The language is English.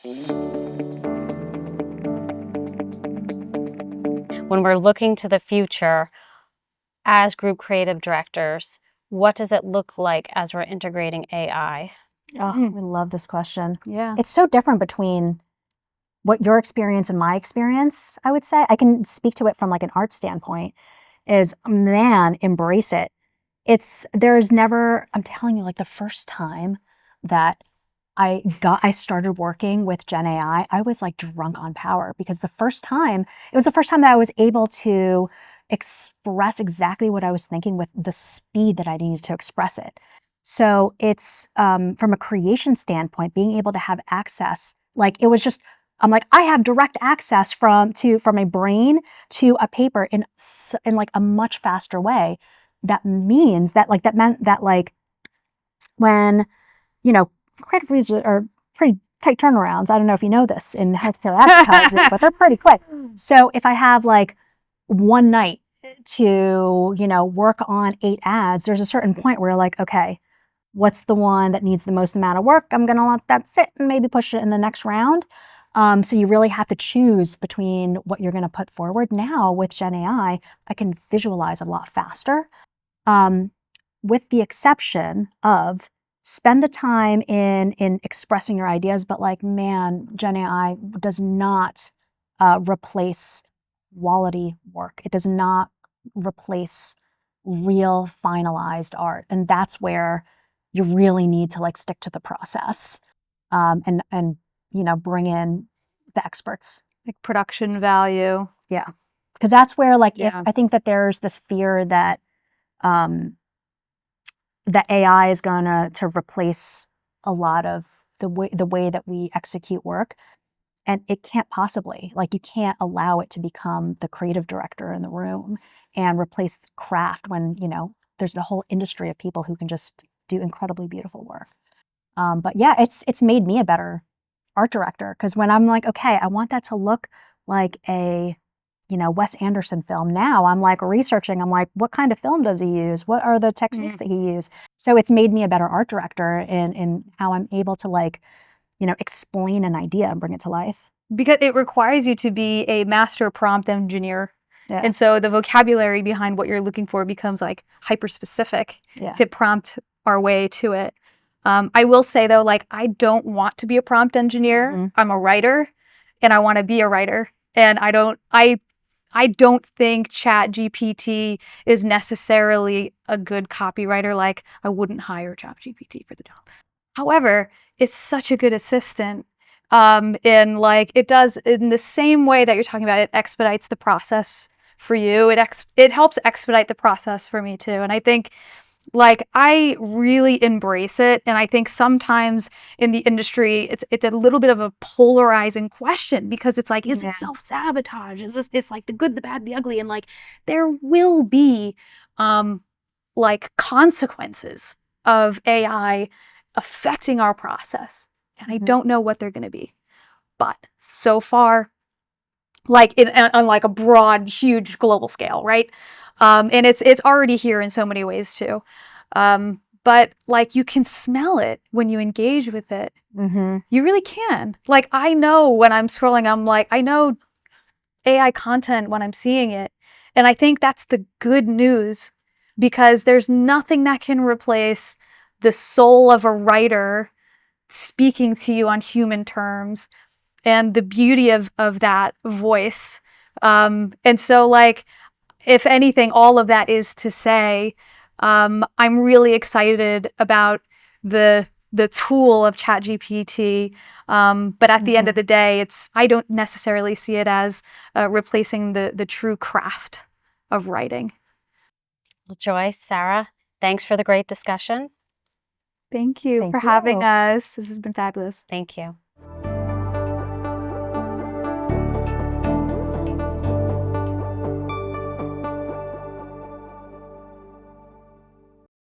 When we're looking to the future as group creative directors, what does it look like as we're integrating AI? Oh, we love this question. Yeah. It's so different between what your experience and my experience, I would say. I can speak to it from like an art standpoint is, man, embrace it. There's never, I'm telling you, like the first time that I started working with Gen AI, I was like drunk on power because it was the first time that I was able to express exactly what I was thinking with the speed that I needed to express it. So it's, from a creation standpoint, being able to have access, like it was just, I'm like, I have direct access from a brain to a paper in like a much faster way. That means that meant that like when, creative reads are pretty tight turnarounds. I don't know if you know this in healthcare advertising, but they're pretty quick. So if I have like one night to, work on 8 ads, there's a certain point where you're like, okay, what's the one that needs the most amount of work? I'm going to let that sit and maybe push it in the next round. So you really have to choose between what you're going to put forward. Now with Gen AI, I can visualize a lot faster, with the exception of spend the time in expressing your ideas. But like, man, Gen AI does not replace quality work. It does not replace real finalized art. And that's where you really need to like stick to the process, and bring in the experts. Like production value. Yeah. Because that's where like, if Yeah. I think that there's this fear that that AI is going to replace a lot of the way that we execute work. And it can't possibly, like, you can't allow it to become the creative director in the room and replace craft when, there's a whole industry of people who can just do incredibly beautiful work. But yeah, it's made me a better art director, because when I'm like, okay, I want that to look like a, Wes Anderson film. Now I'm like researching, I'm like, what kind of film does he use? What are the techniques that he used? So it's made me a better art director in how I'm able to like, explain an idea and bring it to life. Because it requires you to be a master prompt engineer. Yeah. And so the vocabulary behind what you're looking for becomes like hyper specific to prompt our way to it. I will say though, like, I don't want to be a prompt engineer. Mhm. I'm a writer and I want to be a writer. And I don't think ChatGPT is necessarily a good copywriter. Like, I wouldn't hire ChatGPT for the job. However, it's such a good assistant. And like, it does in the same way that you're talking about, it expedites the process for you. It helps expedite the process for me too. And I think, like, I really embrace it. And I think sometimes in the industry, it's a little bit of a polarizing question, because it's like, is it self-sabotage? It's like the good, the bad, the ugly. And like, there will be like consequences of AI affecting our process. And I don't know what they're going to be. But so far, like on like a broad, huge global scale, right? And it's already here in so many ways too. But like, you can smell it when you engage with it. Mm-hmm. You really can. Like, I know when I'm scrolling, I'm like, I know AI content when I'm seeing it. And I think that's the good news, because there's nothing that can replace the soul of a writer speaking to you on human terms and the beauty of that voice. And so, like, if anything, all of that is to say, I'm really excited about the tool of ChatGPT. But at the end of the day, I don't necessarily see it as replacing the true craft of writing. Well, Joy, Sarah, thanks for the great discussion. Thank you for having us. This has been fabulous. Thank you.